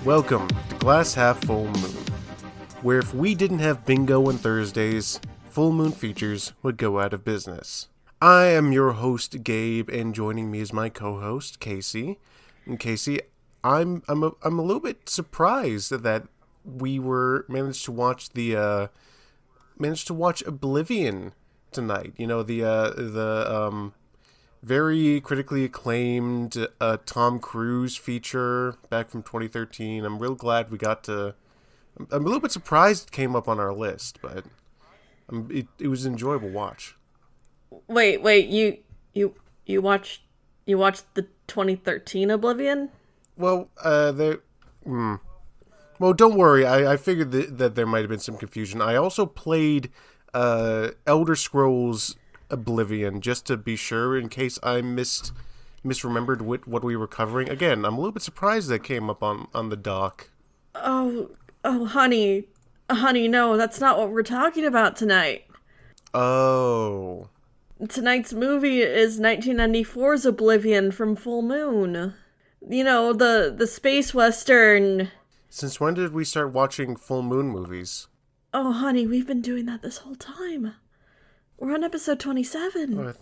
Welcome to Glass Half Full Moon, where if we didn't have bingo on Thursdays, Full Moon Features would go out of business. I am your host, Gabe, and joining me is my co-host, Casey. And Casey, I'm a little bit surprised that we managed to watch Oblivion tonight. You know, the very critically acclaimed Tom Cruise feature back from 2013. I'm real glad we got to. I'm a little bit surprised it came up on our list, but it was an enjoyable watch. Wait, you watched the 2013 Oblivion? Well, well, don't worry. I figured that there might have been some confusion. I also played Elder Scrolls Oblivion just to be sure, in case I misremembered what we were covering. Again, I'm a little bit surprised that came up on the dock. Oh, honey, no, that's not what we're talking about tonight. Oh. Tonight's movie is 1994's Oblivion from Full Moon. You know, the space western. Since when did we start watching Full Moon movies? Oh, honey, we've been doing that this whole time. We're on episode 27. What?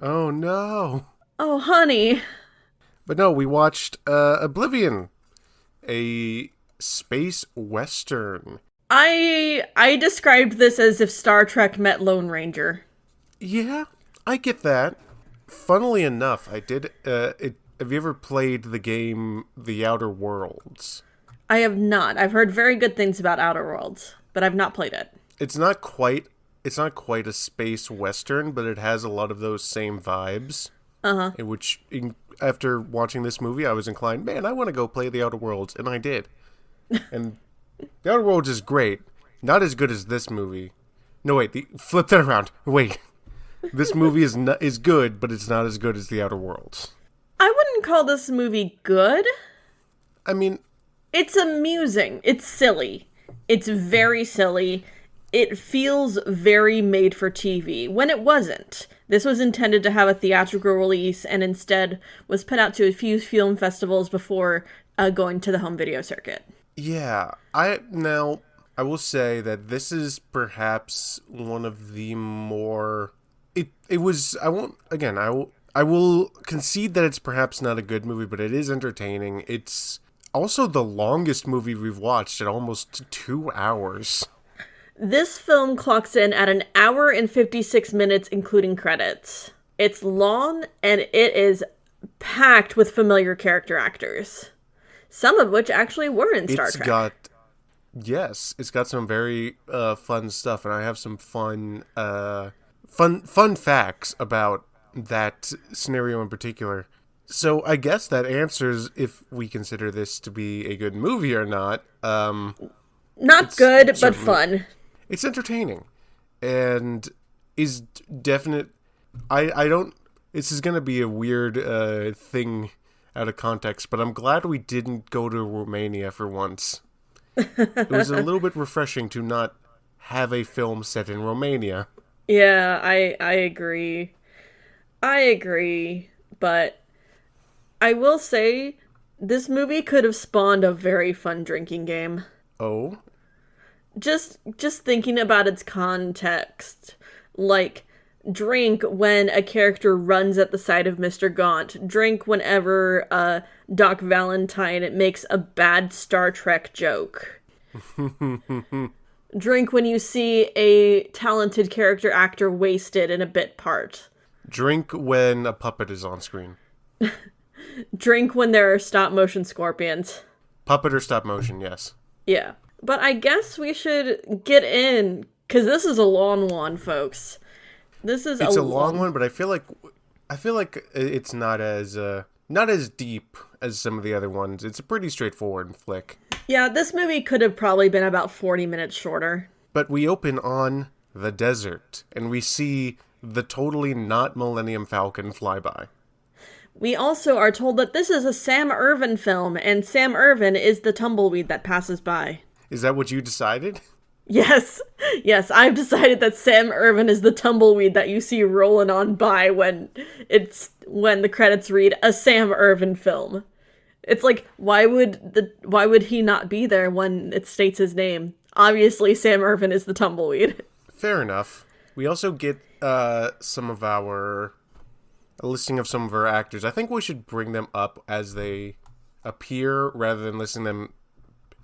Oh, no. Oh, honey. But no, we watched Oblivion, a space western. I described this as if Star Trek met Lone Ranger. Yeah, I get that. Funnily enough, I did. Have you ever played the game The Outer Worlds? I have not. I've heard very good things about Outer Worlds, but I've not played it. It's not quite a space western, but it has a lot of those same vibes. Uh-huh. After watching this movie, I was inclined, man, I want to go play The Outer Worlds, and I did. And The Outer Worlds is great. Not as good as this movie. No, wait, flip that around. Wait. This movie is good, but it's not as good as The Outer Worlds. I wouldn't call this movie good. I mean, it's amusing. It's silly. It's very silly. It feels very made for TV, when it wasn't. This was intended to have a theatrical release and instead was put out to a few film festivals before going to the home video circuit. Yeah. I will say that this is perhaps one of the more... I will concede that it's perhaps not a good movie, but it is entertaining. It's also the longest movie we've watched at almost 2 hours. This film clocks in at 1 hour and 56 minutes, including credits. It's long, and it is packed with familiar character actors. Some of which actually were in Star Trek. It's got some very fun stuff, and I have some fun facts about that scenario in particular. So I guess that answers if we consider this to be a good movie or not. Not good, but fun. It's entertaining, and is definite. I don't. This is going to be a weird thing out of context, but I'm glad we didn't go to Romania for once. It was a little bit refreshing to not have a film set in Romania. Yeah, I agree. But I will say this movie could have spawned a very fun drinking game. Oh? Just thinking about its context. Like, drink when a character runs at the sight of Mr. Gaunt. Drink whenever Doc Valentine makes a bad Star Trek joke. Drink when you see a talented character actor wasted in a bit part. Drink when a puppet is on screen. Drink when there are stop-motion scorpions. Puppet or stop-motion, yes. Yeah. But I guess we should get in, because this is a long one, folks. It's a long one, but I feel like it's not as deep as some of the other ones. It's a pretty straightforward flick. Yeah, this movie could have probably been about 40 minutes shorter. But we open on the desert, and we see the totally not Millennium Falcon fly by. We also are told that this is a Sam Irvin film, and Sam Irvin is the tumbleweed that passes by. Is that what you decided? Yes, I've decided that Sam Irvin is the tumbleweed that you see rolling on by when the credits read a Sam Irvin film. It's like, why would he not be there when it states his name? Obviously, Sam Irvin is the tumbleweed. Fair enough. We also get a listing of some of our actors. I think we should bring them up as they appear rather than listing them,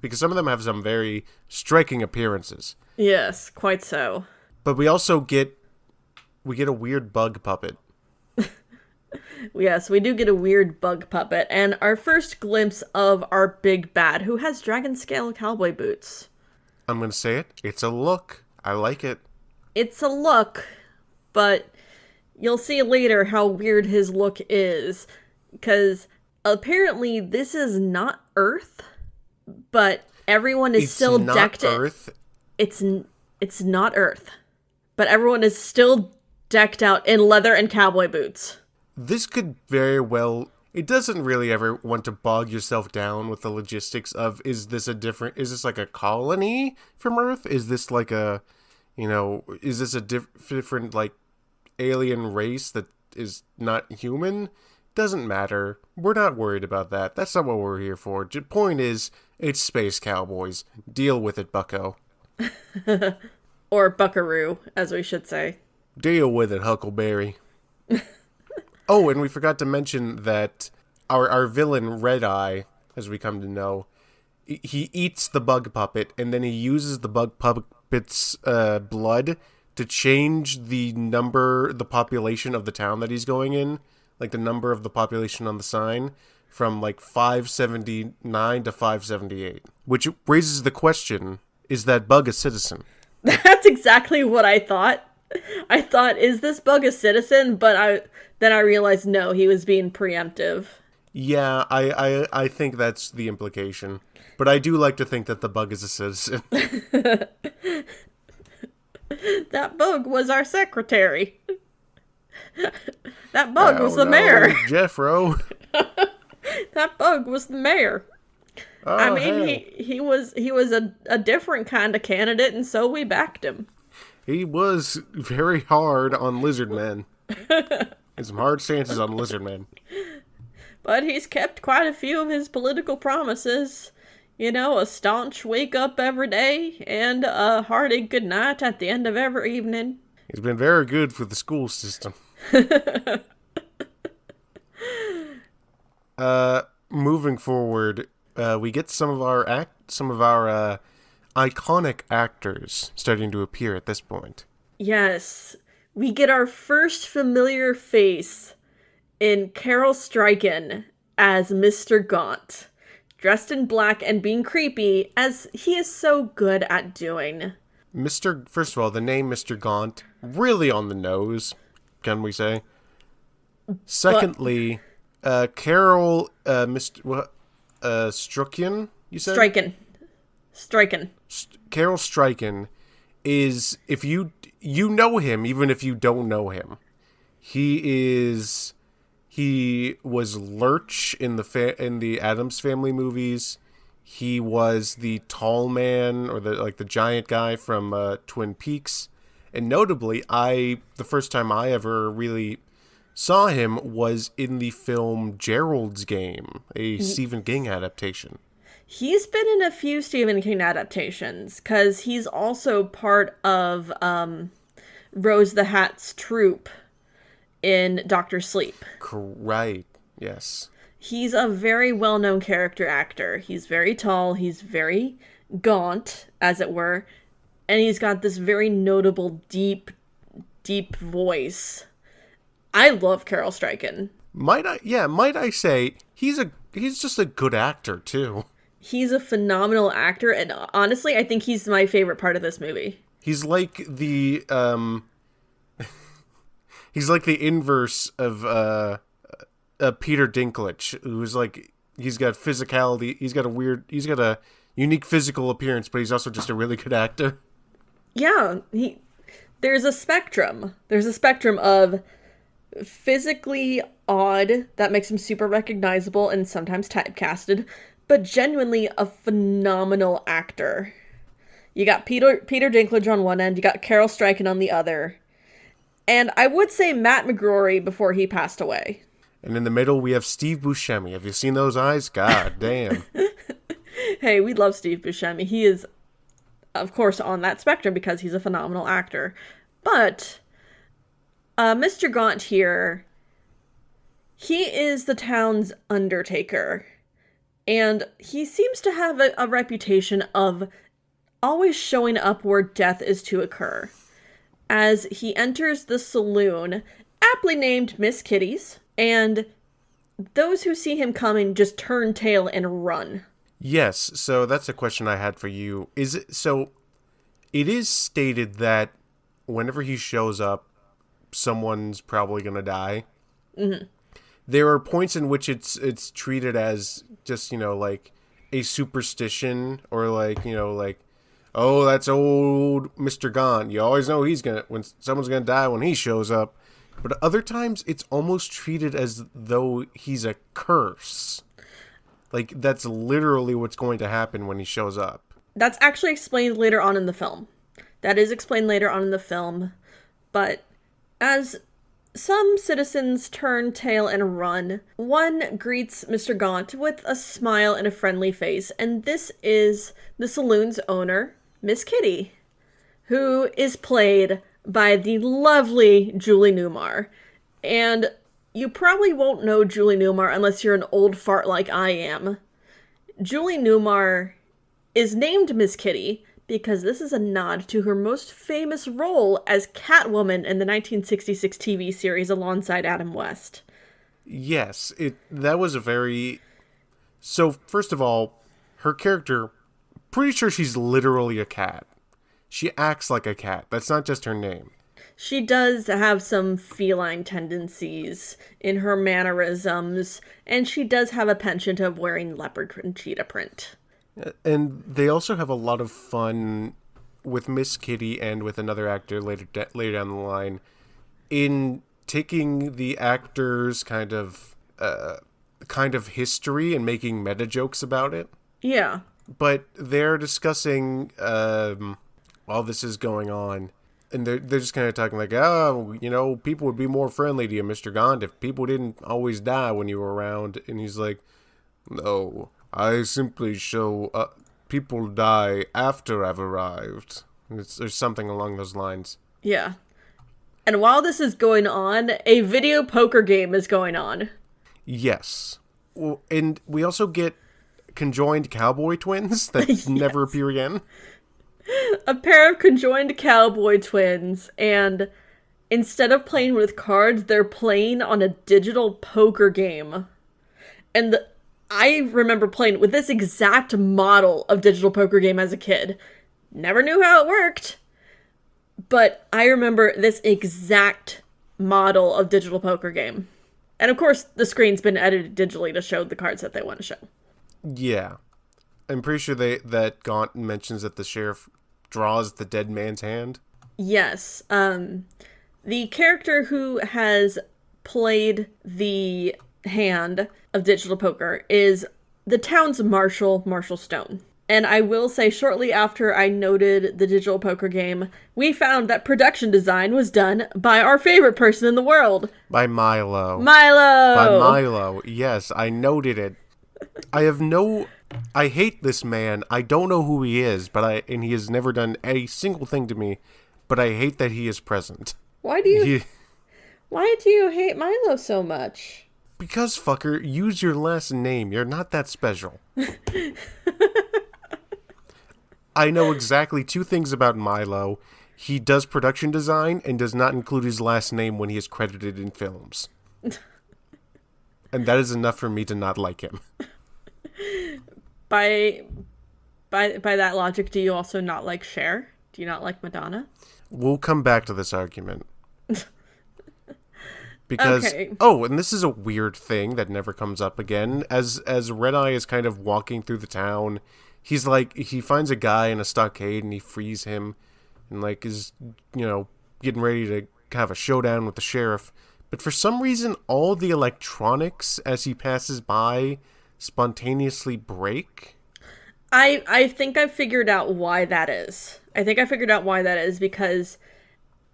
because some of them have some very striking appearances. Yes, quite so. But we also get a weird bug puppet. Yes, we do get a weird bug puppet, and our first glimpse of our big bad, who has dragon scale cowboy boots. I'm going to say it. It's a look. I like it. It's a look, but you'll see later how weird his look is, because apparently this is not Earth, but everyone is still decked out. It's not Earth, but everyone is still decked out in leather and cowboy boots. This could very well... It doesn't really ever want to bog yourself down with the logistics of, is this like a colony from Earth? Is this like is this a different, like, alien race that is not human? Doesn't matter. We're not worried about that. That's not what we're here for. Point is, it's space cowboys. Deal with it, bucko. Or buckaroo, as we should say. Deal with it, Huckleberry. Oh, and we forgot to mention that our villain, Red Eye, as we come to know, he eats the bug puppet, and then he uses the bug puppet's blood to change the population of the town that he's going in, like the number of the population on the sign, from like 579 to 578. Which raises the question, is that bug a citizen? That's exactly what I thought. I thought, is this bug a citizen? But then I realized, no, he was being preemptive. Yeah, I think that's the implication. But I do like to think that the bug is a citizen. That bug was our secretary. That bug was the mayor. Jeffro. That bug was the mayor. Oh, I mean, hey. he was a different kind of candidate, and so we backed him. He was very hard on lizard men. And some hard stances on lizard men. But he's kept quite a few of his political promises. You know, a staunch wake up every day and a hearty good night at the end of every evening. He's been very good for the school system. Moving forward, we get some of our iconic actors starting to appear at this point. Yes, we get our first familiar face in Carol Stryken as Mr. Gaunt, dressed in black and being creepy, as he is so good at doing. First of all, the name Mr. Gaunt, really on the nose, can we say? Secondly, Carol, Strucken, you said? Stryken. Carol Stryken is, if you know him, even if you don't know him, he was Lurch in the Addams Family movies. He was the tall man, or the giant guy from Twin Peaks. And notably, the first time I ever really saw him was in the film Gerald's Game, a Stephen King adaptation. He's been in a few Stephen King adaptations, because he's also part of Rose the Hat's troupe in Dr. Sleep. Right, yes. He's a very well-known character actor. He's very tall, he's very gaunt, as it were, and he's got this very notable, deep voice. I love Carol Stryken. Might I say, he's just a good actor, too. He's a phenomenal actor, and honestly, I think he's my favorite part of this movie. He's like the inverse of Peter Dinklage, who's like, he's got physicality, he's got a unique physical appearance, but he's also just a really good actor. Yeah, there's a spectrum. There's a spectrum of physically odd that makes him super recognizable and sometimes typecasted, but genuinely a phenomenal actor. You got Peter Dinklage on one end, you got Carol Stryken on the other. And I would say Matt McGrory before he passed away. And in the middle, we have Steve Buscemi. Have you seen those eyes? God damn. Hey, we love Steve Buscemi. He is, of course, on that spectrum because he's a phenomenal actor. But Mr. Gaunt here, he is the town's undertaker. And he seems to have a reputation of always showing up where death is to occur. As he enters the saloon, aptly named Miss Kitty's, and those who see him coming just turn tail and run. Yes, so that's a question I had for you. It is stated that whenever he shows up, someone's probably gonna die. Mm-hmm. There are points in which it's treated as just, like a superstition, or like, oh, that's old Mr. Gaunt. You always know when someone's gonna die when he shows up. But other times it's almost treated as though he's a curse. Like, that's literally what's going to happen when he shows up. That's actually explained later on in the film. That is explained later on in the film. But as some citizens turn tail and run, one greets Mr. Gaunt with a smile and a friendly face, and this is the saloon's owner, Miss Kitty, who is played by the lovely Julie Newmar. And you probably won't know Julie Newmar unless you're an old fart like I am. Julie Newmar is named Miss Kitty because this is a nod to her most famous role as Catwoman in the 1966 TV series alongside Adam West. Yes, that was a very... So, first of all, her character, pretty sure she's literally a cat. She acts like a cat. That's not just her name. She does have some feline tendencies in her mannerisms, and she does have a penchant of wearing leopard and cheetah print. And they also have a lot of fun with Miss Kitty and with another actor later down the line in taking the actor's kind of history and making meta jokes about it. Yeah. But they're discussing while this is going on, and they're just kind of talking like, oh, people would be more friendly to you, Mr. Gaunt, if people didn't always die when you were around. And he's like, no, I simply show people die after I've arrived. There's something along those lines. Yeah. And while this is going on, a video poker game is going on. Yes. Well, and we also get conjoined cowboy twins that yes. never appear again. A pair of conjoined cowboy twins, and instead of playing with cards, they're playing on a digital poker game. And I remember playing with this exact model of digital poker game as a kid. Never knew how it worked, but I remember this exact model of digital poker game. And of course, the screen's been edited digitally to show the cards that they want to show. Yeah. I'm pretty sure that Gaunt mentions that the sheriff draws the dead man's hand. Yes. The character who has played the hand of digital poker is the town's Marshall Stone. And I will say, shortly after I noted the digital poker game, we found that production design was done by our favorite person in the world. By Milo. By Milo. Yes, I noted it. I hate this man. I don't know who he is, and he has never done a single thing to me, but I hate that he is present. Why do you hate Milo so much? Because, fucker, use your last name. You're not that special. I know exactly two things about Milo. He does production design and does not include his last name when he is credited in films. And that is enough for me to not like him. By that logic, do you also not like Cher? Do you not like Madonna? We'll come back to this argument. Because, okay. Oh, and this is a weird thing that never comes up again. As Red Eye is kind of walking through the town, he finds a guy in a stockade and he frees him and is, getting ready to have a showdown with the sheriff. But for some reason, all the electronics as he passes by spontaneously break. I think I figured out why that is. Because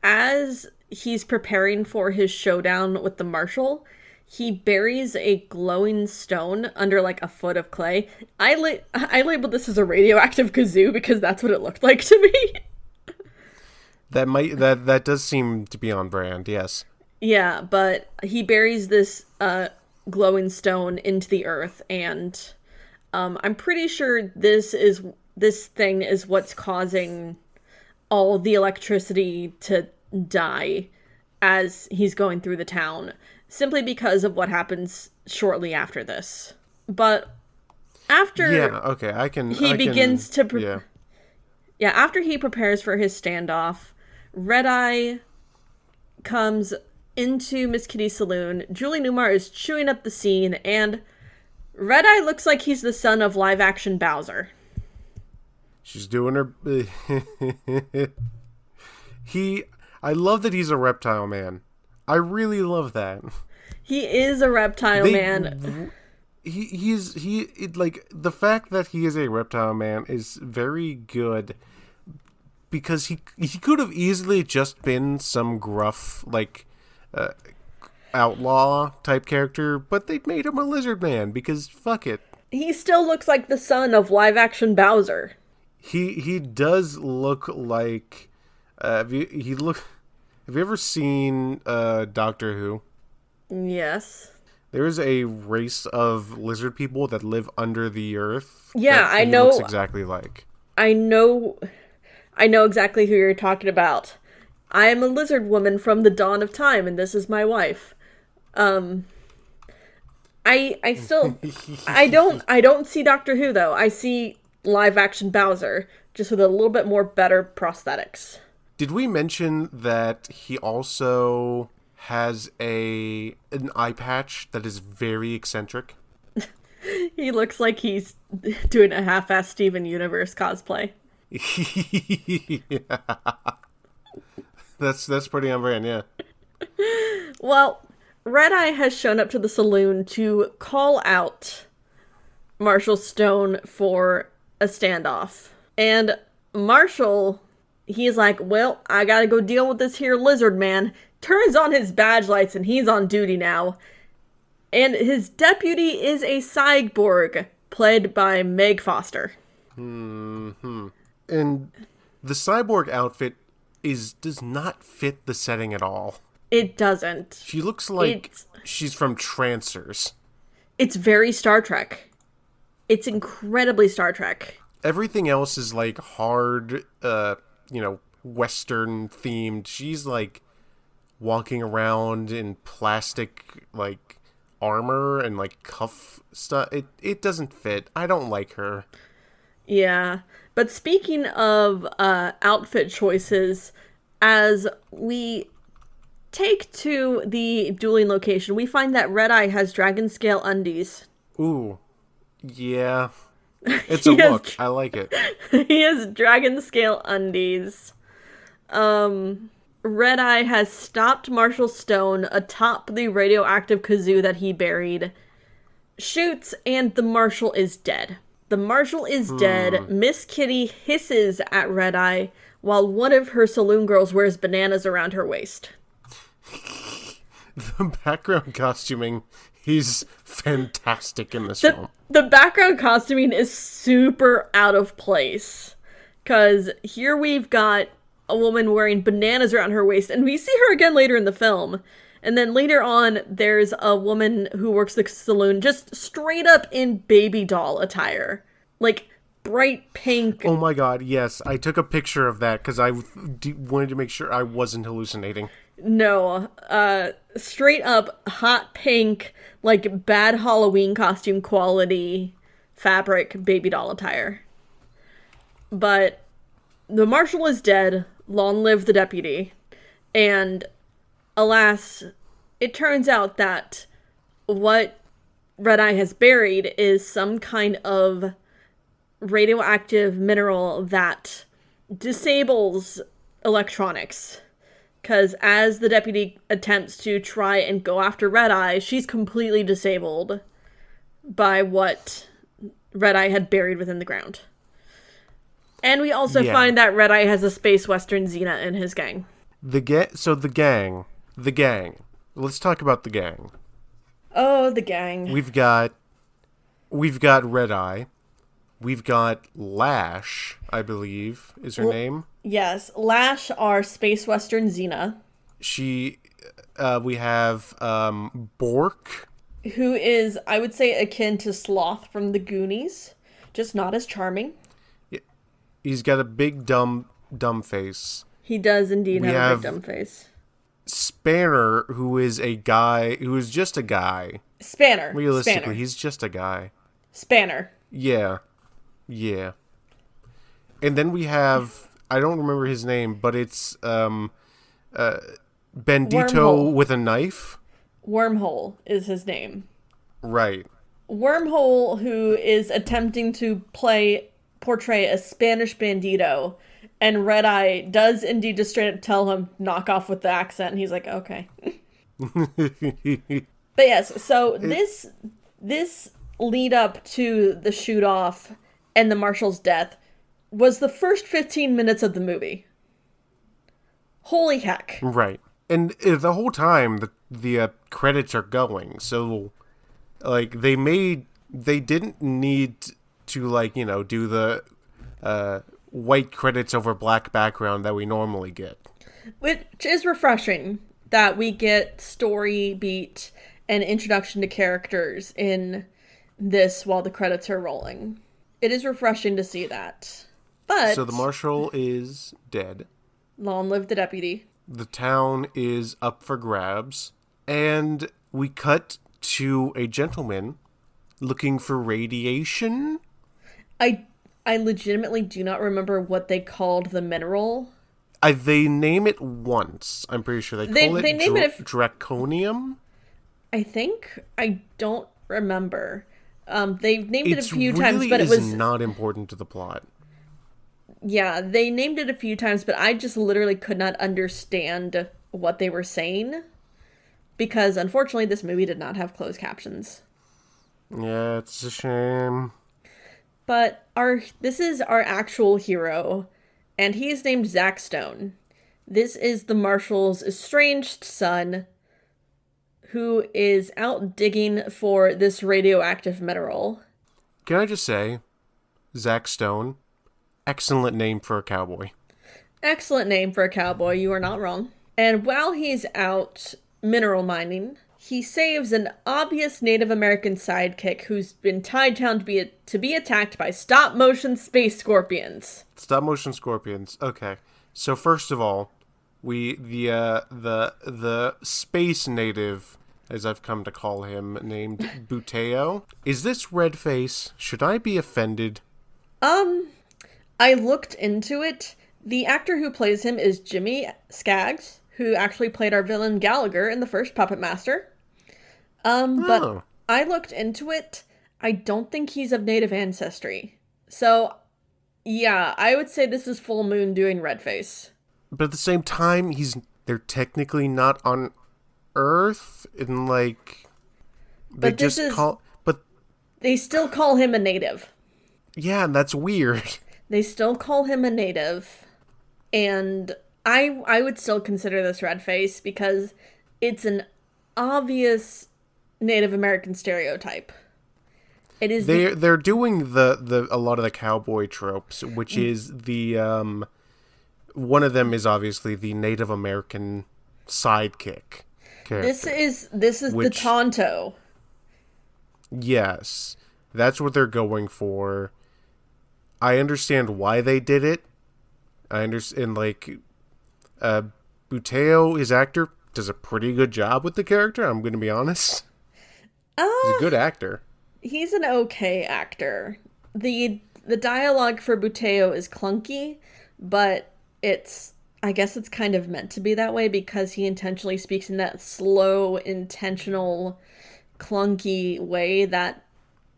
as he's preparing for his showdown with the marshal, he buries a glowing stone under like a foot of clay. I labeled this as a radioactive kazoo because that's what it looked like to me. That does seem to be on brand, yes. Yeah, but he buries this glowing stone into the earth, and I'm pretty sure this thing is what's causing all the electricity to die as he's going through the town, simply because of what happens shortly after this. But after after he prepares for his standoff, Red-Eye comes into Miss Kitty's saloon. Julie Newmar is chewing up the scene, and Red-Eye looks like he's the son of live-action Bowser. She's doing her... I love that he's a reptile man. I really love that. He is a reptile man. The fact that he is a reptile man is very good, because he could have easily just been some gruff, outlaw type character, but they made him a lizard man because fuck it. He still looks like the son of live action Bowser. He does look like have you ever seen Doctor Who? Yes. There's a race of lizard people that live under the earth. Yeah, I know. Looks exactly like. I know exactly who you're talking about. I am a lizard woman from the dawn of time, and this is my wife. I don't see Doctor Who though. I see live action Bowser, just with a little bit more better prosthetics. Did we mention that he also has an eye patch that is very eccentric? He looks like he's doing a half-assed Steven Universe cosplay. Yeah. That's pretty on brand, yeah. Well, Red-Eye has shown up to the saloon to call out Marshall Stone for a standoff. And Marshall, he's like, well, I gotta go deal with this here lizard man. Turns on his badge lights and he's on duty now. And his deputy is a cyborg, played by Meg Foster. Mm-hmm. And the cyborg outfit does not fit the setting at all. It doesn't. She looks like she's from Trancers. It's very Star Trek. It's incredibly Star Trek. Everything else is like hard, Western themed. She's like walking around in plastic like armor and like cuff stuff. It doesn't fit. I don't like her. Yeah. But speaking of outfit choices, as we take to the dueling location, we find that Red-Eye has dragon scale undies. Ooh. Yeah. It's a look. I like it. He has dragon scale undies. Red-Eye has stopped Marshall Stone atop the radioactive kazoo that he buried, shoots, and the Marshal is dead. The Marshal is dead. Miss Kitty hisses at Red-Eye while one of her saloon girls wears bananas around her waist. The background costuming is fantastic in this film. The background costuming is super out of place. Because here we've got a woman wearing bananas around her waist, and we see her again later in the film. And then later on, there's a woman who works the saloon just straight up in baby doll attire. Like, bright pink. Oh my god, yes. I took a picture of that because I wanted to make sure I wasn't hallucinating. No, straight up hot pink, like bad Halloween costume quality fabric baby doll attire. But the Marshal is dead. Long live the deputy. And alas, it turns out that what Red-Eye has buried is some kind of radioactive mineral that disables electronics. Because as the deputy attempts to try and go after Red-Eye, she's completely disabled by what Red-Eye had buried within the ground. And we also find that Red-Eye has a space western Xena in his gang. The gang. Let's talk about the gang. Oh, the gang. We've got Red Eye. We've got Lash, I believe, is her name. Yes, Lash, our space western Xena. We have Bork, Who is, I would say, akin to Sloth from the Goonies, just not as charming. He's got a big dumb face. He does indeed have a big dumb face. Spanner, who is just a guy. Spanner. Realistically, Spanner. he's just a guy. Spanner. Yeah. And then we have, I don't remember his name, but it's Bandito Wormhole. with a knife. Wormhole is his name. Right. Wormhole, who is attempting to portray a Spanish bandito, and Red Eye does indeed just straight up tell him, knock off with the accent, and he's like, okay. But yes, so this lead up to the shoot off and the Marshal's death was the first 15 minutes of the movie. Holy heck. Right. And the whole time the credits are going, so like they didn't need to do the white credits over black background that we normally get. Which is refreshing that we get story beat and introduction to characters in this while the credits are rolling. It is refreshing to see that. But so the Marshal is dead. Long live the deputy. The town is up for grabs, and we cut to a gentleman looking for radiation. I legitimately do not remember what they called the mineral. They name it once. I'm pretty sure they call it draconium. I think. I don't remember. They've named it a few times, but it was not important to the plot. Yeah, they named it a few times, but I just literally could not understand what they were saying because, unfortunately, this movie did not have closed captions. Yeah, it's a shame. But this is our actual hero, and he is named Zack Stone. This is the Marshal's estranged son, who is out digging for this radioactive mineral. Can I just say, Zack Stone, excellent name for a cowboy. Excellent name for a cowboy, you are not wrong. And while he's out mineral mining, he saves an obvious Native American sidekick who's been tied down to be attacked by stop-motion space scorpions. Stop-motion scorpions. Okay. So first of all, the space native, as I've come to call him, named Buteo. Is this red face? Should I be offended? I looked into it. The actor who plays him is Jimmy Skaggs, who actually played our villain Gallagher in the first Puppet Master. But I looked into it. I don't think he's of Native ancestry. So, yeah, I would say this is Full Moon doing red face. But at the same time, they're technically not on Earth, and but they still call him a native. Yeah, and that's weird. They still call him a native, and I would still consider this red face because it's an obvious Native American stereotype. It is. They're doing the a lot of the cowboy tropes, which is the one of them is obviously the Native American sidekick character. This is the Tonto. Yes, that's what they're going for. I understand why they did it. I understand, Buteo, his actor, does a pretty good job with the character, I'm going to be honest. He's a good actor. He's an okay actor. The dialogue for Buteo is clunky, but I guess it's kind of meant to be that way because he intentionally speaks in that slow, intentional, clunky way that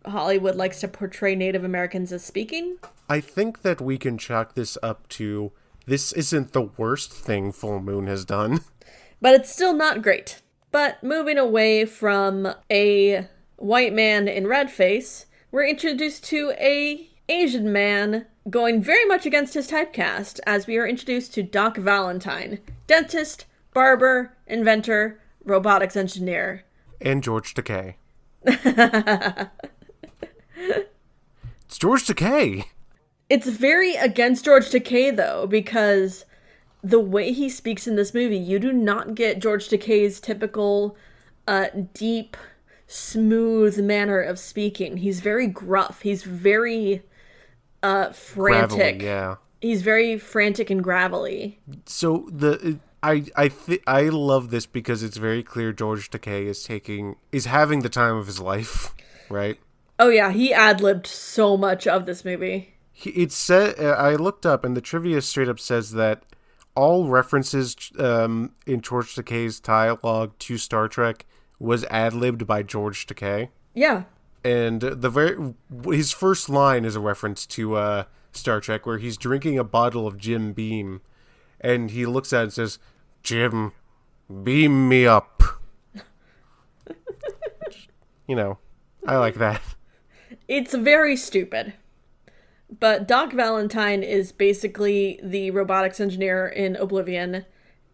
Hollywood likes to portray Native Americans as speaking. I think that we can chalk this up to, this isn't the worst thing Full Moon has done. But it's still not great. But moving away from a white man in red face, we're introduced to a Asian man going very much against his typecast as we are introduced to Doc Valentine, dentist, barber, inventor, robotics engineer. And George Takei. It's George Takei. It's very against George Takei, though, because the way he speaks in this movie, you do not get George Takei's typical deep, smooth manner of speaking. He's very gruff. He's very frantic. Gravelly, yeah. He's very frantic and gravelly. So I love this because it's very clear George Takei is having the time of his life, right? Oh yeah, he ad-libbed so much of this movie. It said, I looked up, and the trivia straight up says that all references in George Takei's dialogue to Star Trek was ad-libbed by George Takei. Yeah. And his first line is a reference to Star Trek, where he's drinking a bottle of Jim Beam, and he looks at it and says, "Jim, beam me up." I like that. It's very stupid. But Doc Valentine is basically the robotics engineer in Oblivion,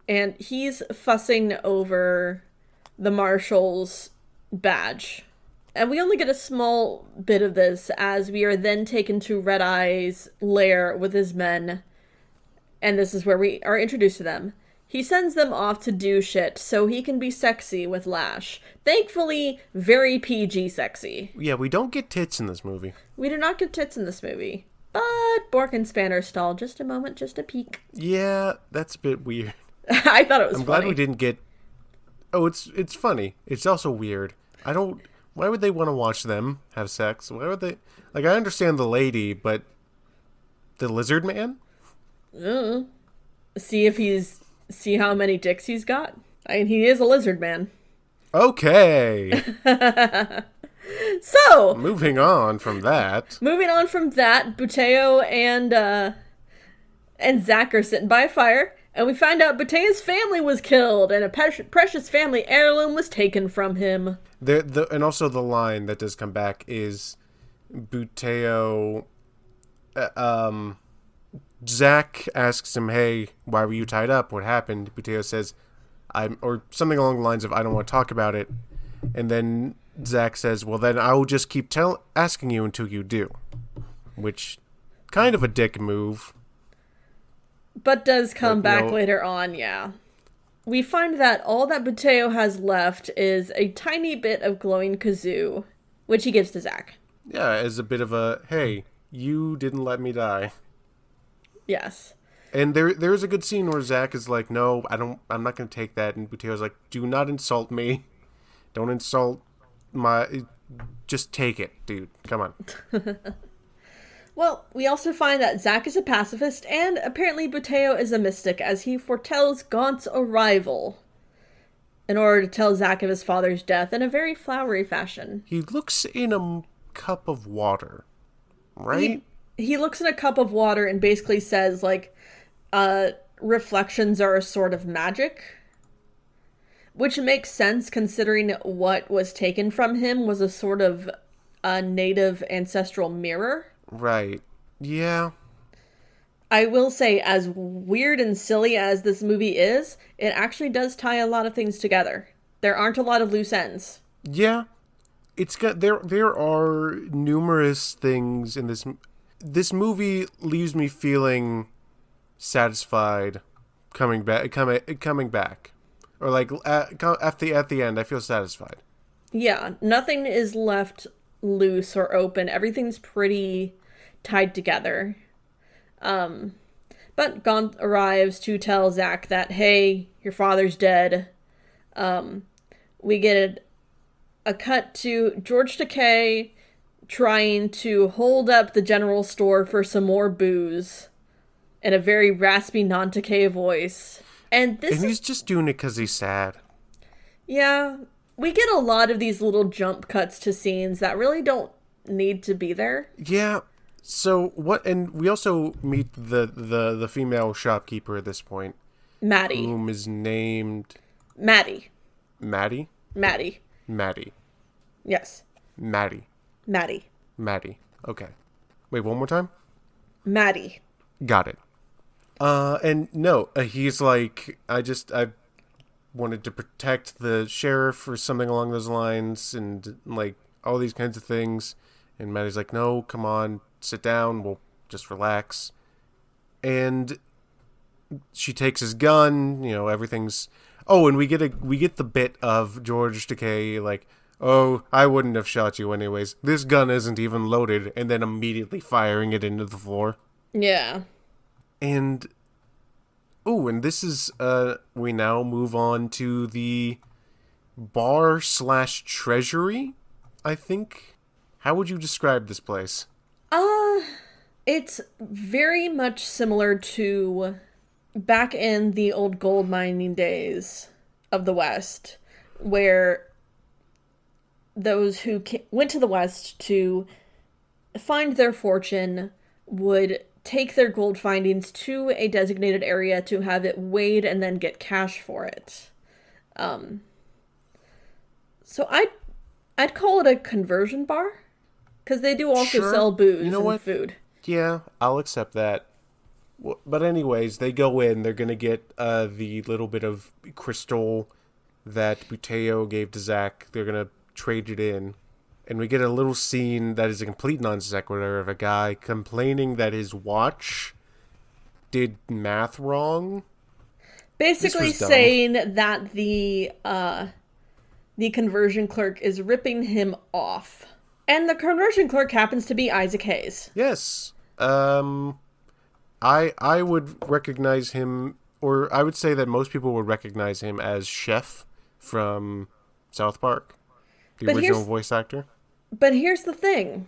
and he's fussing over the Marshal's badge. And we only get a small bit of this as we are then taken to Red Eye's lair with his men, and this is where we are introduced to them. He sends them off to do shit so he can be sexy with Lash. Thankfully, very PG sexy. Yeah, we don't get tits in this movie. We do not get tits in this movie. But Bork and Spanner stall just a moment, just a peek. Yeah, that's a bit weird. I thought it was funny. I'm glad we didn't get... Oh, it's funny. It's also weird. Why would they want to watch them have sex? Why would they... Like, I understand the lady, but... The lizard man? See how many dicks he's got? I mean, he is a lizard man. Okay. So, moving on from that, Buteo and Zach are sitting by a fire, and we find out Buteo's family was killed, and a precious family heirloom was taken from him. And also the line that does come back is Buteo. Zach asks him, "Hey, why were you tied up? What happened?" Buteo says, or something along the lines of, "I don't want to talk about it." And then Zach says, "Well, then I will just keep asking you until you do." Which, kind of a dick move. But does come back later on, yeah. We find that all that Buteo has left is a tiny bit of glowing kazoo, which he gives to Zach. Yeah, as a bit of a, hey, you didn't let me die. Yes. And there's a good scene where Zach is like, "No, I'm not going to take that." And Buteo's like, "Do not insult me. Don't insult just take it, dude. Come on." Well, we also find that Zach is a pacifist, and apparently Buteo is a mystic, as he foretells Gaunt's arrival in order to tell Zach of his father's death in a very flowery fashion. He looks in a cup of water, right? He looks in a cup of water and basically says, like, reflections are a sort of magic. Which makes sense considering what was taken from him was a sort of a native ancestral mirror. Right. Yeah. I will say, as weird and silly as this movie is, it actually does tie a lot of things together. There aren't a lot of loose ends. Yeah. It's got there are numerous things in this. This movie leaves me feeling satisfied coming back. Or like at the end, I feel satisfied. Yeah, nothing is left loose or open. Everything's pretty tied together. But Gaunt arrives to tell Zach that, hey, your father's dead. We get a cut to George Takei trying to hold up the general store for some more booze in a very raspy non-Takei voice. And he's just doing it because he's sad. Yeah, we get a lot of these little jump cuts to scenes that really don't need to be there. Yeah. So what? And we also meet the female shopkeeper at this point, Maddie, whom is named Maddie. Maddie. Maddie. Maddie. Yes. Maddie. Maddie. Maddie. Okay. Wait, one more time. Maddie. Got it. And no, he's like, wanted to protect the sheriff or something along those lines, and like all these kinds of things. And Maddie's like, no, come on, sit down, we'll just relax. And she takes his gun, everything's... Oh, and we get the bit of George Takei like, oh, I wouldn't have shot you anyways. This gun isn't even loaded, and then immediately firing it into the floor. Yeah. And... Oh, and this is, we now move on to the bar/treasury, I think. How would you describe this place? It's very much similar to back in the old gold mining days of the West, where those who went to the West to find their fortune would take their gold findings to a designated area to have it weighed and then get cash for it. So I'd call it a conversion bar, because they do also sell booze and food. Yeah, I'll accept that. But anyways, they go in, they're going to get the little bit of crystal that Buteo gave to Zach. They're going to trade it in. And we get a little scene that is a complete non sequitur of a guy complaining that his watch did math wrong. Basically saying that the conversion clerk is ripping him off. And the conversion clerk happens to be Isaac Hayes. Yes. I would recognize him, or I would say that most people would recognize him as Chef from South Park. The original voice actor. But here's the thing.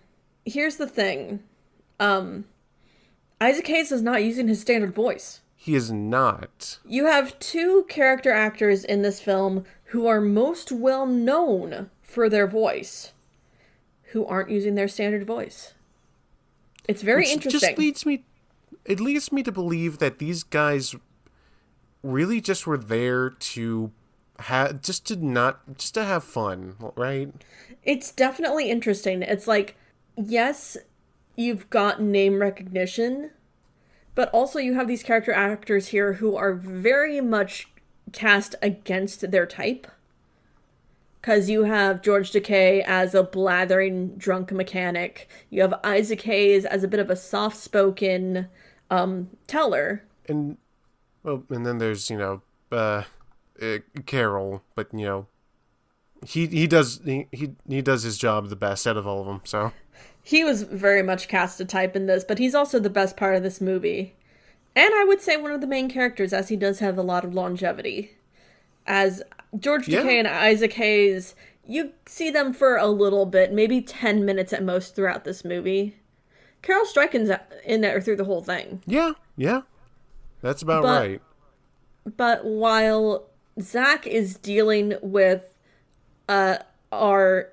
Isaac Hayes is not using his standard voice. He is not. You have two character actors in this film who are most well known for their voice, who aren't using their standard voice. It's very interesting. It leads me to believe that these guys really just were there to have fun, right? It's definitely interesting. It's like, yes, you've got name recognition, but also you have these character actors here who are very much cast against their type. Because you have George Takei as a blathering drunk mechanic. You have Isaac Hayes as a bit of a soft-spoken teller. And then there's, Carol, but, he does his job the best out of all of them, so... He was very much cast a type in this, but he's also the best part of this movie. And I would say one of the main characters, as he does have a lot of longevity. As George Takei and Isaac Hayes, you see them for a little bit, maybe 10 minutes at most throughout this movie. Carol Struyken's in there through the whole thing. Yeah. That's about right. But while Zach is dealing with our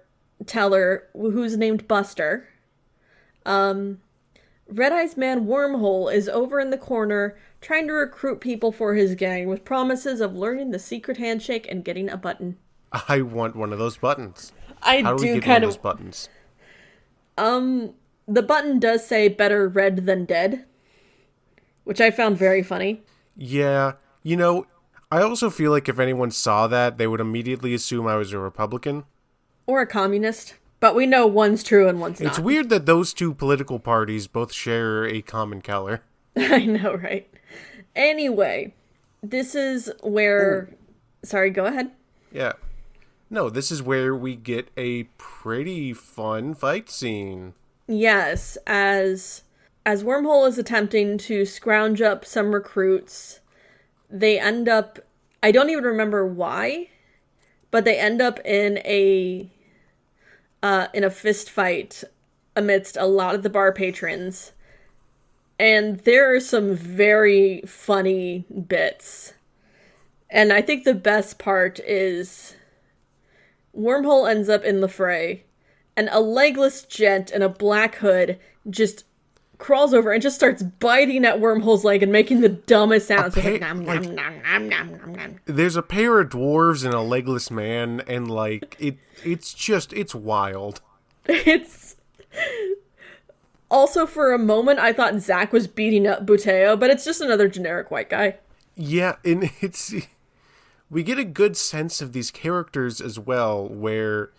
teller, who's named Buster, Red-Eyes Man Wormhole is over in the corner trying to recruit people for his gang with promises of learning the secret handshake and getting a button. I want one of those buttons. How do we get one of those buttons? The button does say better red than dead, which I found very funny. Yeah, I also feel like if anyone saw that, they would immediately assume I was a Republican. Or a communist. But we know one's true and one's not. It's weird that those two political parties both share a common color. I know, right? Anyway, this is where... Ooh. Sorry, go ahead. Yeah. No, this is where we get a pretty fun fight scene. Yes, as Wormhole is attempting to scrounge up some recruits, they end up... I don't even remember why, but they end up in a fist fight amidst a lot of the bar patrons. And there are some very funny bits. And I think the best part is Wormhole ends up in the fray, and a legless gent in a black hood just crawls over and just starts biting at Wormhole's leg and making the dumbest sounds. There's a pair of dwarves and a legless man, and it's wild. It's also, for a moment I thought Zach was beating up Buteo, but it's just another generic white guy. Yeah, and it's we get a good sense of these characters as well, where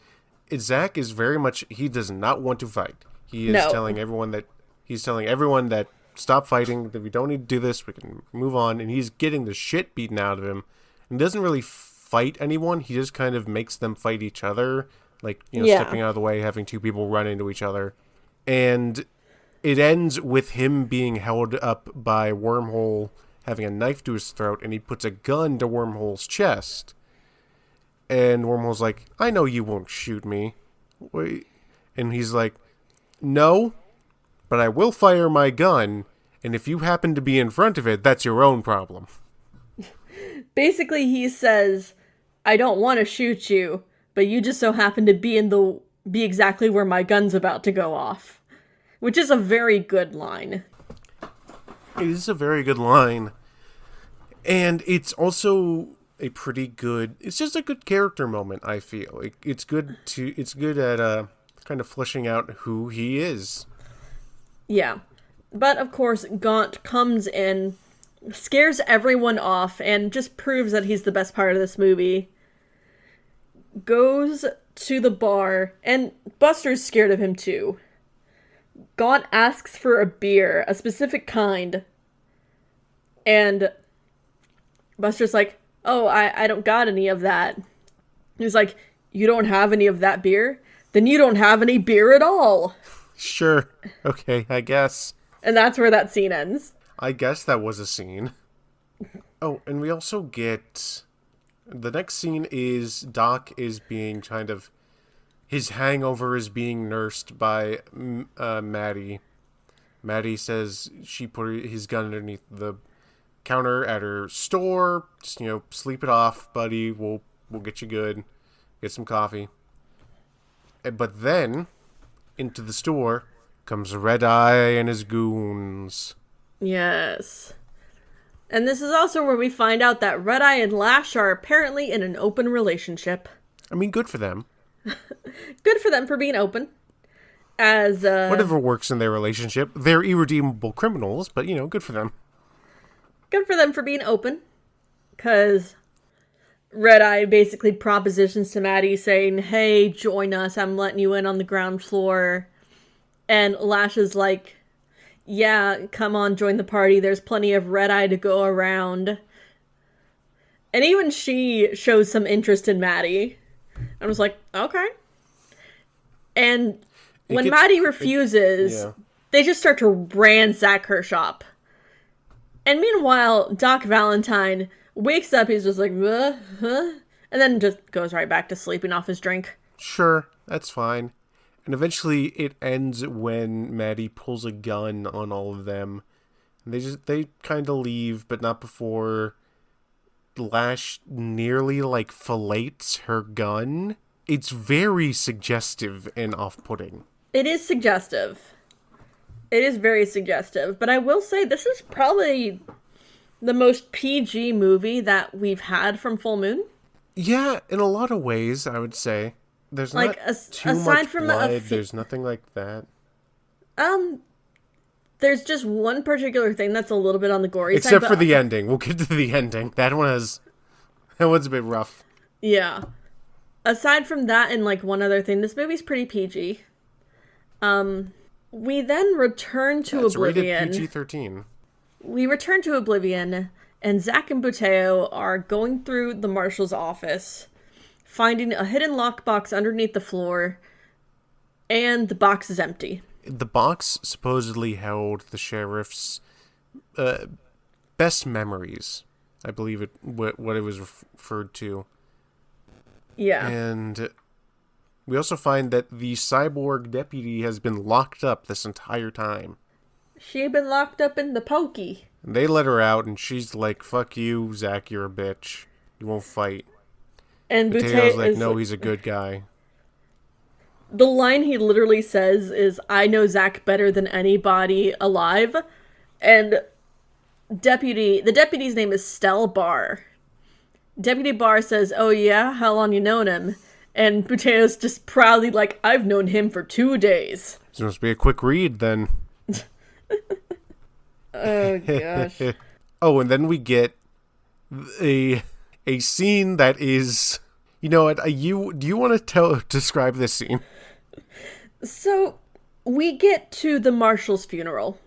Zach is very much, he does not want to fight. He is telling everyone that stop fighting, that we don't need to do this, we can move on, and he's getting the shit beaten out of him. And doesn't really fight anyone, he just kind of makes them fight each other, like, stepping out of the way, having two people run into each other. And it ends with him being held up by Wormhole, having a knife to his throat, and he puts a gun to Wormhole's chest. And Wormhole's like, I know you won't shoot me. Wait. And he's like, no, but I will fire my gun, and if you happen to be in front of it, that's your own problem. Basically, he says, I don't want to shoot you, but you just so happen to be exactly where my gun's about to go off. Which is a very good line. It is a very good line. And it's also it's just a good character moment, I feel. It's good at kind of fleshing out who he is. Yeah. But of course, Gaunt comes in, scares everyone off, and just proves that he's the best part of this movie. Goes to the bar, and Buster's scared of him too. Gaunt asks for a beer, a specific kind, and Buster's like, oh, I don't got any of that. He's like, you don't have any of that beer? Then you don't have any beer at all. Sure. Okay, I guess. And that's where that scene ends. I guess that was a scene. Oh, and we also get... The next scene is Doc is being kind of... His hangover is being nursed by Maddie. Maddie says she put his gun underneath the counter at her store. Just, sleep it off, buddy. We'll get you good. Get some coffee. But then, into the store, comes Red Eye and his goons. Yes. And this is also where we find out that Red Eye and Lash are apparently in an open relationship. I mean, good for them. Good for them for being open. As whatever works in their relationship. They're irredeemable criminals, but, good for them. Good for them for being open. Because Red Eye basically propositions to Maddie saying, hey, join us. I'm letting you in on the ground floor. And Lash is like, yeah, come on, join the party. There's plenty of Red Eye to go around. And even she shows some interest in Maddie. I was like, okay. And when Maddie refuses, they just start to ransack her shop. And meanwhile, Doc Valentine wakes up, he's just like, huh? And then just goes right back to sleeping off his drink. Sure, that's fine. And eventually it ends when Maddie pulls a gun on all of them. And they kind of leave, but not before Lash nearly fillets her gun. It's very suggestive and off-putting. It is suggestive. It is very suggestive. But I will say this is probably the most PG movie that we've had from Full Moon. Yeah, in a lot of ways, I would say. There's not too much blood. There's nothing like that. There's just one particular thing that's a little bit on the gory side. Except for the ending. We'll get to the ending. That one's a bit rough. Yeah. Aside from that and one other thing, this movie's pretty PG. We then return to Oblivion. Rated PG-13. We return to Oblivion, and Zach and Buteo are going through the marshal's office, finding a hidden lockbox underneath the floor, and the box is empty. The box supposedly held the sheriff's best memories. I believe what it was referred to. Yeah. And we also find that the cyborg deputy has been locked up this entire time. She had been locked up in the pokey. And they let her out, and she's like, fuck you, Zach, you're a bitch. You won't fight. And Buteo's like, no, he's a good guy. The line he literally says is, I know Zach better than anybody alive. And the deputy's name is Stell Barr. Deputy Barr says, oh yeah, how long you known him? And Buteo's just proudly like, I've known him for 2 days. This must be a quick read then. Oh gosh. Oh, and then we get a a scene that is, you know what? Do you want to describe this scene? So we get to the marshal's funeral.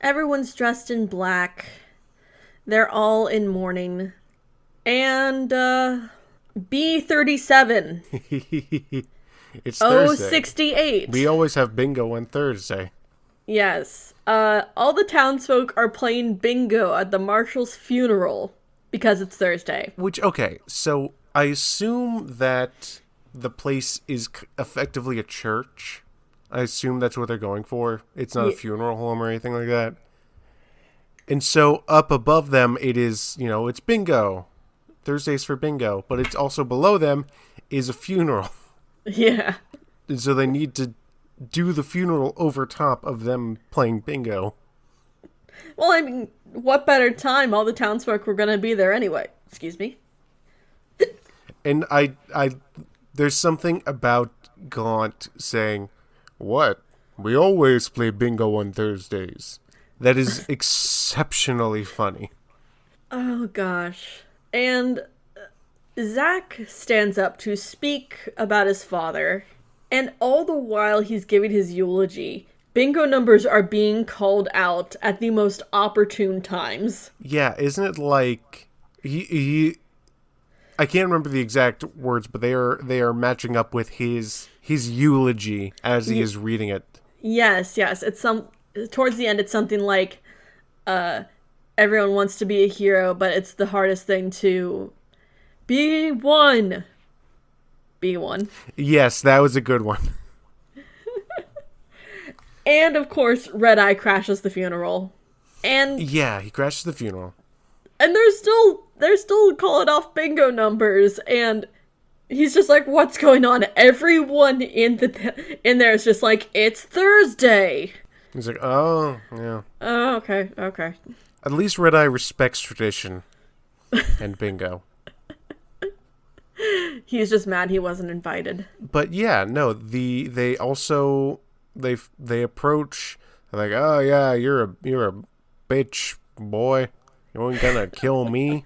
Everyone's dressed in black. They're all in mourning. And, B37. It's Thursday. 068. We always have bingo on Thursday. Yes. All the townsfolk are playing bingo at the marshal's funeral because it's Thursday. Okay, so I assume that the place is effectively a church. I assume that's what they're going for. It's not a funeral home or anything like that. And so up above them, it is, it's bingo. Thursdays for bingo. But it's also below them is a funeral. Yeah. And so they need to do the funeral over top of them playing bingo. Well, I mean, what better time? All the townsfolk were going to be there anyway. Excuse me. And there's something about Gaunt saying, "What? We always play bingo on Thursdays." That is exceptionally funny. Oh, gosh. And Zach stands up to speak about his father, and all the while he's giving his eulogy, bingo numbers are being called out at the most opportune times. Yeah, isn't it like he I can't remember the exact words, but they are matching up with his eulogy as he is reading it. Yes. It's towards the end it's something like everyone wants to be a hero, but it's the hardest thing to be one. Be one. Yes, that was a good one. And of course, Red Eye crashes the funeral. And yeah, he crashes the funeral. And they're still calling off bingo numbers, and he's just like, "What's going on?" Everyone in there is just like, "It's Thursday." He's like, "Oh, yeah." Oh, okay. At least Red Eye respects tradition and bingo. He's just mad he wasn't invited. But yeah, no, they also they approach, they're like, "Oh yeah, you're a bitch, boy. You ain't gonna kill me."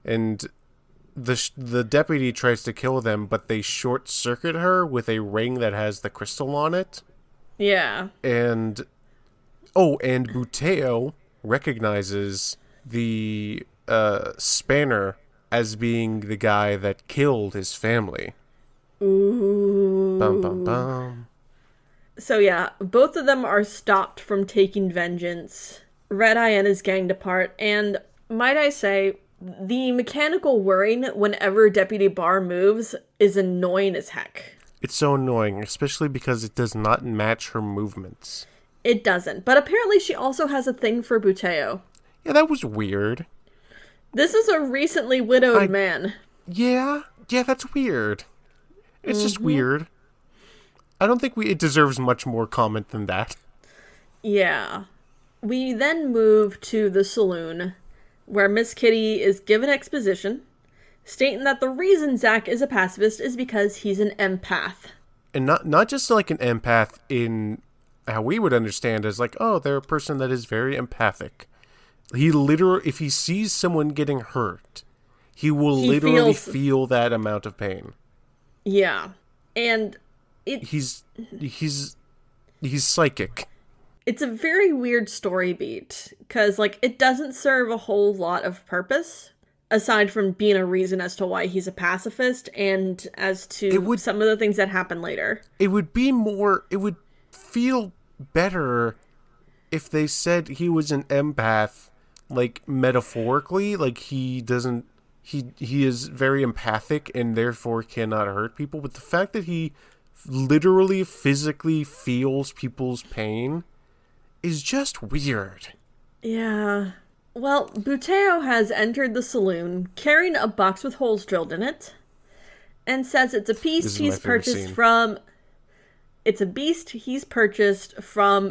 And the deputy tries to kill them, but they short circuit her with a ring that has the crystal on it. Yeah. And Buteo recognizes the Spanner as being the guy that killed his family. Ooh. Bum bum bum. So yeah, both of them are stopped from taking vengeance. Red Eye and his gang depart, and might I say, the mechanical whirring whenever Deputy Barr moves is annoying as heck. It's so annoying, especially because it does not match her movements. It doesn't, but apparently she also has a thing for Buteo. Yeah, that was weird. This is a recently widowed man. Yeah, that's weird. It's just weird. I don't think it deserves much more comment than that. Yeah. We then move to the saloon, where Miss Kitty is given exposition, stating that the reason Zach is a pacifist is because he's an empath. And not just like an empath in how we would understand as like, oh, they're a person that is very empathic. He literally, if he sees someone getting hurt, he will literally feel that amount of pain. Yeah. And he's psychic. It's a very weird story beat, because, like, it doesn't serve a whole lot of purpose, aside from being a reason as to why he's a pacifist, and as to some of the things that happen later. It would feel better if they said he was an empath, like, metaphorically, like, he is very empathic and therefore cannot hurt people, but the fact that he literally physically feels people's pain is just weird. Yeah. Well, Buteo has entered the saloon carrying a box with holes drilled in it and says it's a beast he's purchased from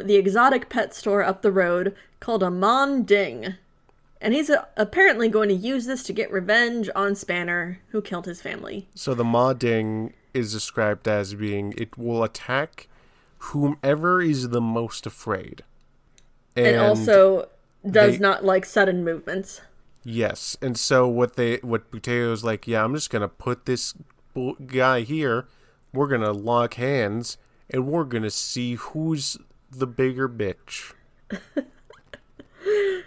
the exotic pet store up the road called a Mon Ding. And he's apparently going to use this to get revenge on Spanner, who killed his family. So the Ma Ding is described as being, it will attack whomever is the most afraid. And also does not like sudden movements. Yes, and so what Buteo's like, yeah, I'm just gonna put this guy here. We're gonna lock hands, and we're gonna see who's the bigger bitch.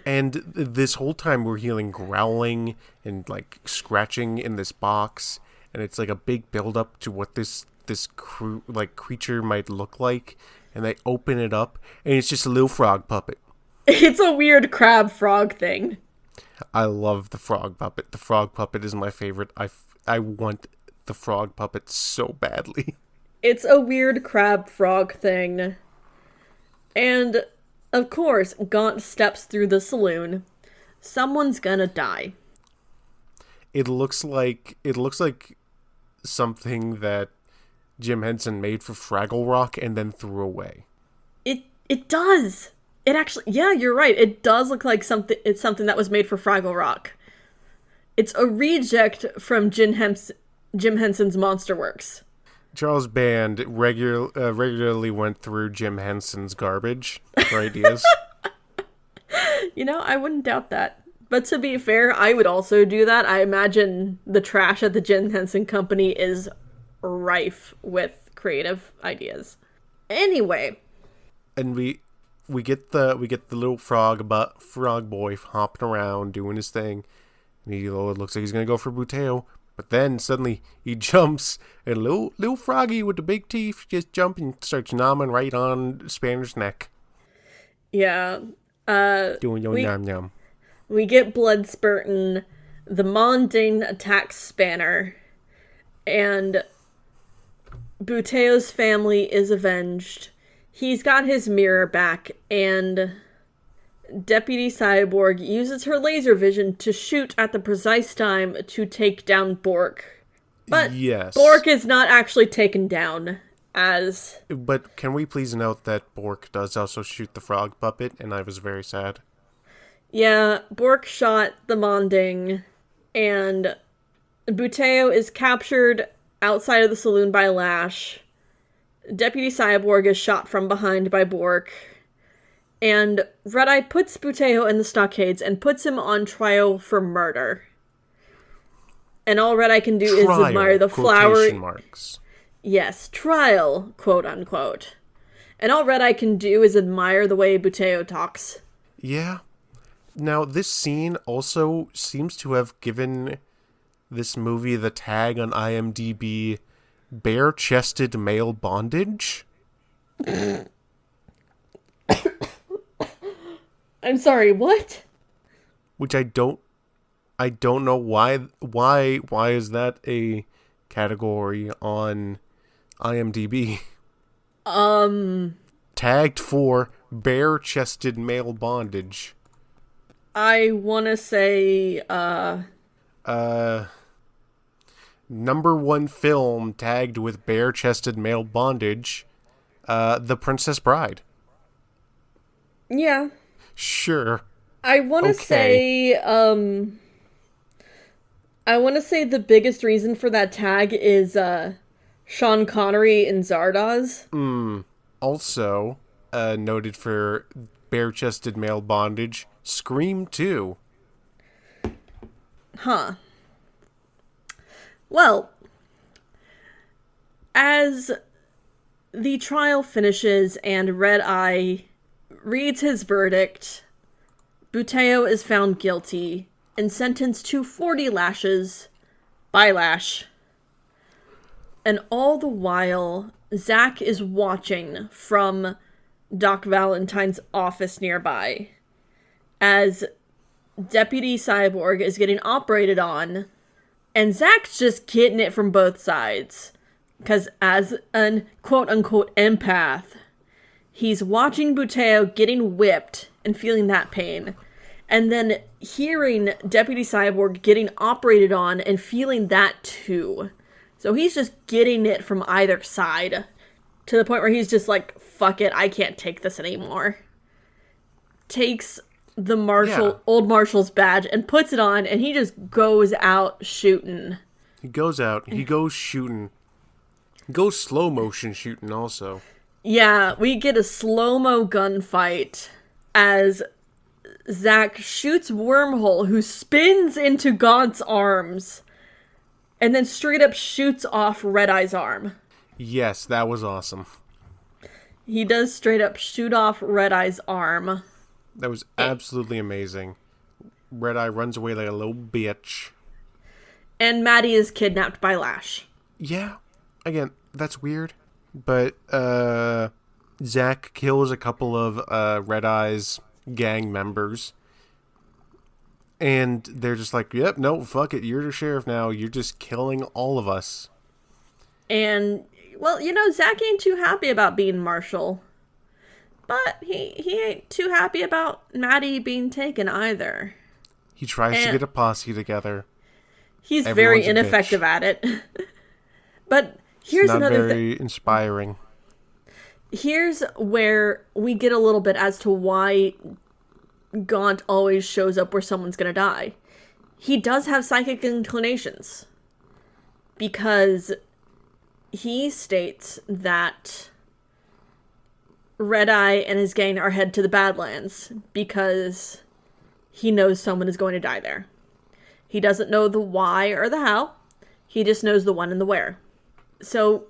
And this whole time we're hearing growling and like scratching in this box, and it's like a big build up to what this creature might look like. And they open it up, and it's just a little frog puppet. It's a weird crab frog thing. I love the frog puppet. The frog puppet is my favorite. I want the frog puppet so badly. It's a weird crab frog thing. And, of course, Gaunt steps through the saloon. Someone's gonna die. It looks like something that Jim Henson made for Fraggle Rock and then threw away. It does. It actually, yeah, you're right. It does look like it's something that was made for Fraggle Rock. It's a reject from Jim Henson's Monsterworks. Charles Band regularly went through Jim Henson's garbage for ideas. I wouldn't doubt that. But to be fair, I would also do that. I imagine the trash at the Jim Henson Company is rife with creative ideas. Anyway. And we get the little frog boy hopping around doing his thing, and it looks like he's gonna go for Buteo, but then suddenly he jumps, and little froggy with the big teeth just jumps and starts nomming right on Spanner's neck. Yeah. Doing your nom nom. We get blood spurting. The Mondane attacks Spanner, and Buteo's family is avenged. He's got his mirror back, and Deputy Cyborg uses her laser vision to shoot at the precise time to take down Bork. But yes. Bork is not actually taken down, as... But can we please note that Bork does also shoot the frog puppet, and I was very sad. Yeah, Bork shot the Monding, and Buteo is captured outside of the saloon by Lash. Deputy Cyborg is shot from behind by Bork, and Red-Eye puts Buteo in the stockades and puts him on trial for murder. And all Red-Eye can do is admire the flower... marks. Yes, trial, quote unquote. And all Red-Eye can do is admire the way Buteo talks. Yeah. Now, this scene also seems to have given this movie the tag on IMDb... bare-chested male bondage. I'm sorry, what? Which I don't know why is that a category on IMDb? Tagged for bare-chested male bondage. I want to say number one film tagged with bare-chested male bondage, The Princess Bride. Yeah. Sure. I want to say, the biggest reason for that tag is, Sean Connery in Zardoz. Also, noted for bare-chested male bondage, Scream 2. Huh. Well, as the trial finishes and Red-Eye reads his verdict, Buteo is found guilty and sentenced to 40 lashes by Lash. And all the while, Zack is watching from Doc Valentine's office nearby as Deputy Cyborg is getting operated on, and Zack's just getting it from both sides. Because as an quote-unquote empath, he's watching Buteo getting whipped and feeling that pain. And then hearing Deputy Cyborg getting operated on and feeling that too. So he's just getting it from either side. To the point where he's just like, fuck it, I can't take this anymore. Takes the old Marshal's badge and puts it on, and he just goes out shooting. He goes out, he goes shooting. He goes slow motion shooting also. Yeah, we get a slow-mo gunfight as Zack shoots Wormhole, who spins into Gaunt's arms, and then straight up shoots off Red Eye's arm. Yes, that was awesome. He does straight up shoot off Red Eye's arm. That was absolutely amazing. Red Eye runs away like a little bitch. And Maddie is kidnapped by Lash. Yeah, again, that's weird. But Zack kills a couple of Red Eye's gang members. And they're just like, yep, no, fuck it. You're the sheriff now. You're just killing all of us. And, well, Zack ain't too happy about being Marshal. But he ain't too happy about Maddie being taken either. He tries to get a posse together. He's very ineffective at it. But here's another thing. Very inspiring. Here's where we get a little bit as to why Gaunt always shows up where someone's gonna die. He does have psychic inclinations. Because he states that Red Eye and his gang are headed to the Badlands because he knows someone is going to die there. He doesn't know the why or the how. He just knows the when and the where. So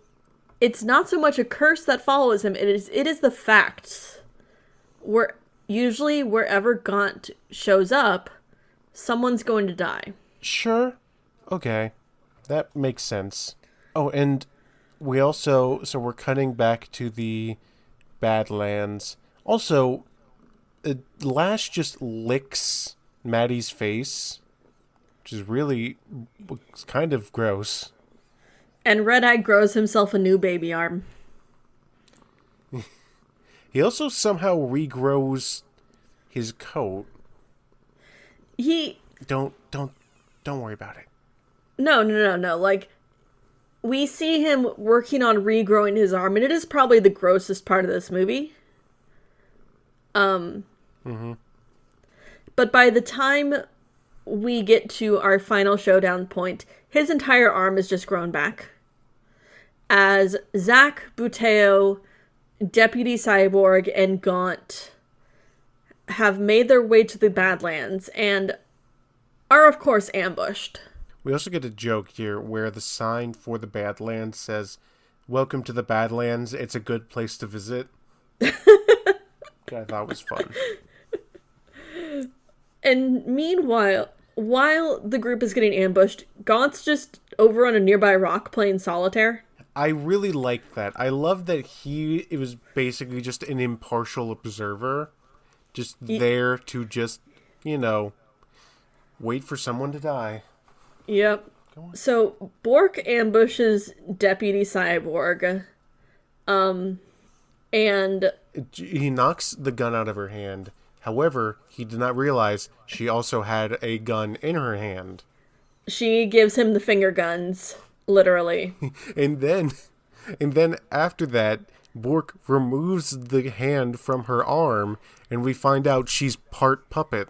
it's not so much a curse that follows him. It is the facts. Usually wherever Gaunt shows up, someone's going to die. Sure. Okay. That makes sense. Oh, and we also... So we're cutting back to the Badlands. Also, Lash just licks Maddie's face, which is really kind of gross. And Red Eye grows himself a new baby arm. He also somehow regrows his coat. Don't worry about it. No. Like, we see him working on regrowing his arm, and it is probably the grossest part of this movie. But by the time we get to our final showdown point, his entire arm is just grown back. As Zack, Buteo, Deputy Cyborg, and Gaunt have made their way to the Badlands and are, of course, ambushed. We also get a joke here where the sign for the Badlands says, "Welcome to the Badlands. It's a good place to visit." Which I thought was fun. And meanwhile, while the group is getting ambushed, Gaunt's just over on a nearby rock playing solitaire. I really liked that. I love that it was basically just an impartial observer. Just there to just, wait for someone to die. Yep. So, Bork ambushes Deputy Cyborg. And he knocks the gun out of her hand. However, he did not realize she also had a gun in her hand. She gives him the finger guns, literally. and then after that, Bork removes the hand from her arm, and we find out she's part puppet.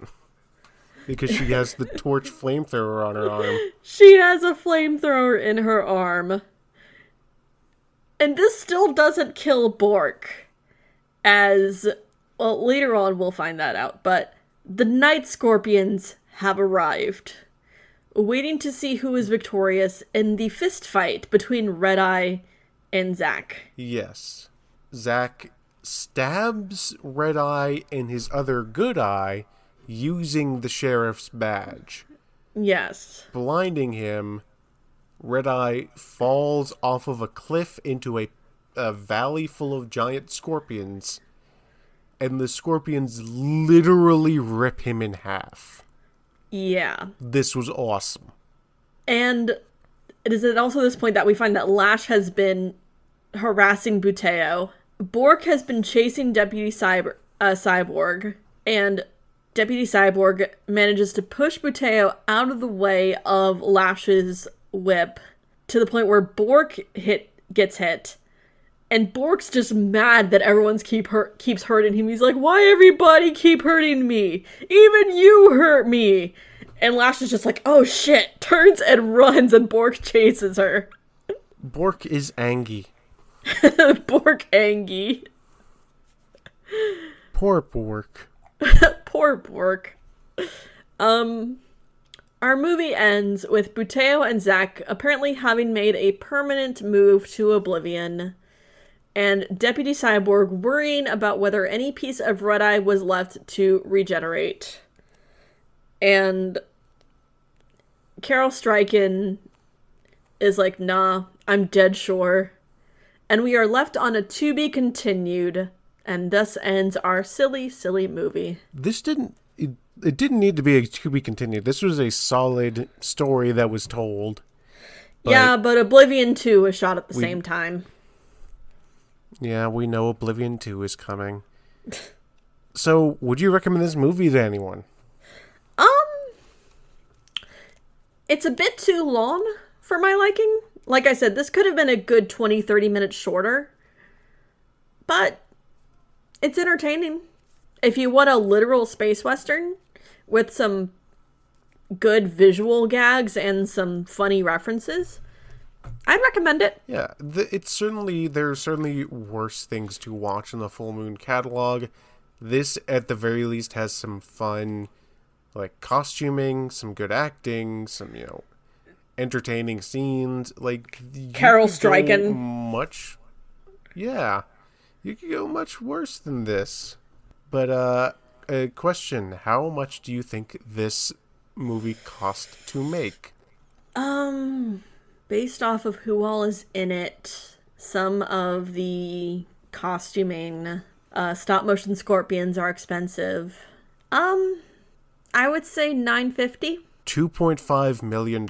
Because she has the torch flamethrower on her arm. She has a flamethrower in her arm. And this still doesn't kill Bork. Well, later on we'll find that out. But the Night Scorpions have arrived, waiting to see who is victorious in the fist fight between Red Eye and Zack. Yes. Zack stabs Red Eye in his other good eye using the sheriff's badge. Yes. Blinding him, Red Eye falls off of a cliff into a valley full of giant scorpions, and the scorpions literally rip him in half. Yeah. This was awesome. And it is at also this point that we find that Lash has been harassing Buteo. Bork has been chasing Deputy Cyborg, and Deputy Cyborg manages to push Buteo out of the way of Lash's whip to the point where Bork gets hit. And Bork's just mad that everyone's keeps hurting him. He's like, why everybody keep hurting me? Even you hurt me. And Lash is just like, oh shit, turns and runs, and Bork chases her. Bork is angry. Bork angry. Poor Bork. Poor Bork. Our movie ends with Buteo and Zack apparently having made a permanent move to Oblivion, and Deputy Cyborg worrying about whether any piece of Red-Eye was left to regenerate. And Carol Stryken is like, nah, I'm dead sure. And we are left on a to be continued, and thus ends our silly, silly movie. It didn't need to be a to be continued. This was a solid story that was told. But Oblivion 2 was shot at the same time. Yeah, we know Oblivion 2 is coming. So, would you recommend this movie to anyone? It's a bit too long for my liking. Like I said, this could have been a good 20-30 minutes shorter. But it's entertaining. If you want a literal space western with some good visual gags and some funny references, I'd recommend it. Yeah, there are certainly worse things to watch in the Full Moon catalog. This, at the very least, has some fun, like, costuming, some good acting, some, entertaining scenes. Like, Carol Stryken. You could go much worse than this. But, a question, how much do you think this movie cost to make? Based off of who all is in it, some of the costuming, stop motion scorpions are expensive. I would say $950. $2.5 million.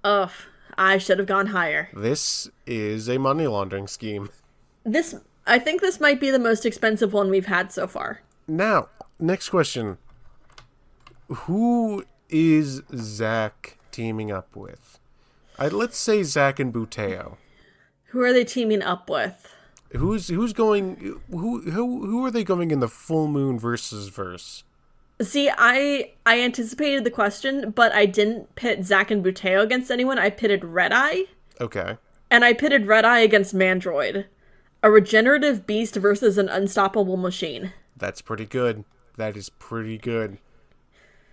Ugh, I should have gone higher. This is a money laundering scheme. I think this might be the most expensive one we've had so far. Now, next question. Who is Zack teaming up with? Let's say Zack and Buteo. Who are they teaming up with? Who's going? Who are they going in the Full Moon verse? See, I anticipated the question, but I didn't pit Zack and Buteo against anyone. I pitted Red-Eye. Okay. And I pitted Red-Eye against Mandroid. A regenerative beast versus an unstoppable machine. That's pretty good. That is pretty good.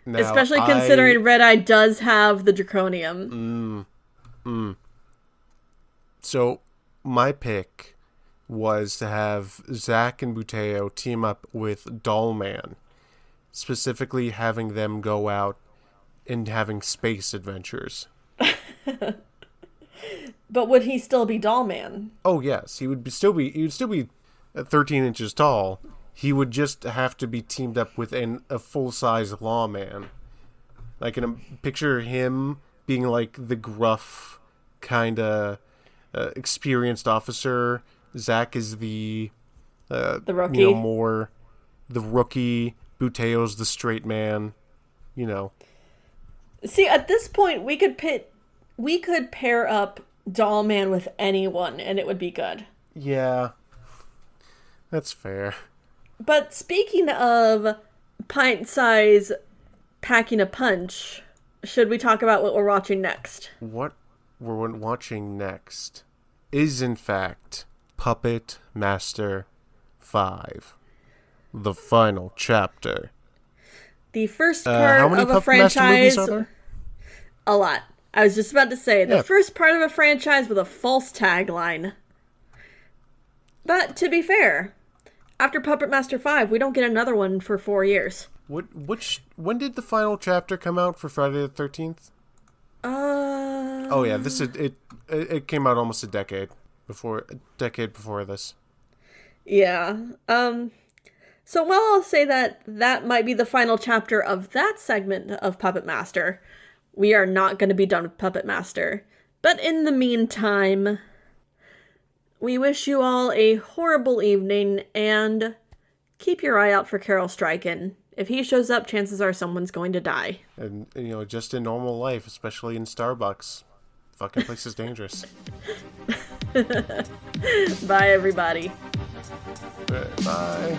Now, especially considering Red-Eye does have the Draconium. So, my pick was to have Zack and Buteo team up with Dollman. Specifically having them go out and having space adventures. But would he still be Dollman? Oh yes, he would still be 13 inches tall. He would just have to be teamed up with a full-size lawman. I can picture him being like the gruff, kind of experienced officer. Zack is the rookie. More the rookie. Buteo's the straight man. See, at this point, we could pair up Dollman with anyone, and it would be good. Yeah, that's fair. But speaking of pint size packing a punch, should we talk about what we're watching next? What we're watching next is, in fact, Puppet Master 5. The final chapter. The first part how many of a Puppet franchise. Master movies are there? A lot. I was just about to say, the first part of a franchise with a false tagline. But to be fair, after Puppet Master 5, we don't get another one for 4 years. When did the final chapter come out for Friday the 13th? Oh yeah, it came out almost a decade before this. Yeah. So while I'll say that might be the final chapter of that segment of Puppet Master, we are not going to be done with Puppet Master. But in the meantime, we wish you all a horrible evening, and keep your eye out for Carol Stryken. If he shows up, chances are someone's going to die. And, just in normal life, especially in Starbucks. Fucking place is dangerous. Bye, everybody. Bye.